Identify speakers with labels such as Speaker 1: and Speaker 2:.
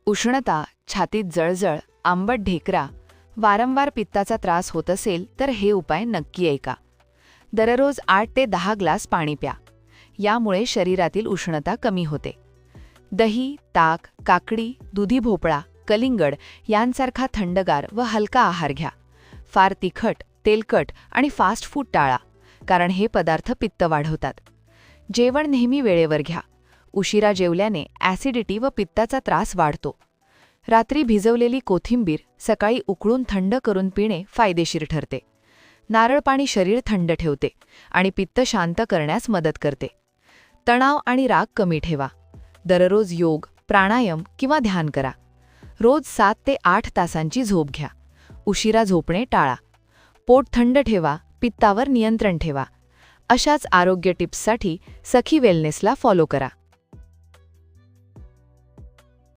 Speaker 1: उष्णता, छातीत जळजळ, आंबट ढेकरा, वारंवार पित्ताचा त्रास होत असेल तर हे उपाय नक्की ऐका. दररोज 8 ते 10 ग्लास पाणी प्या. यामुळे शरीरातील उष्णता कमी होते. दही, ताक, काकडी, दुधी भोपळा, कलिंगड यांसारखा थंडगार व हलका आहार घ्या. फार तिखट, तेलकट आणि फास्ट फूड टाळा, कारण हे पदार्थ पित्त वाढवतात. जेवण नेहमी वेळेवर घ्या. उशिरा जेवल्याने ॲसिडिटी व पित्ताचा त्रास वाढतो. रात्री भिजवलेली कोथिंबीर सकाळी उकळून थंड करून पिणे फायदेशीर ठरते. नारळ पाणी शरीर थंड ठेवते आणि पित्त शांत करण्यास मदत करते. तणाव आणि राग कमी ठेवा. दररोज योग, प्राणायाम किंवा ध्यान करा. रोज 7 ते 8 तासांची झोप घ्या. उशिरा झोपणे टाळा. पोट थंड ठेवा, पित्तावर नियंत्रण ठेवा. अशाच आरोग्य टिप्ससाठी सखी वेलनेसला फॉलो करा.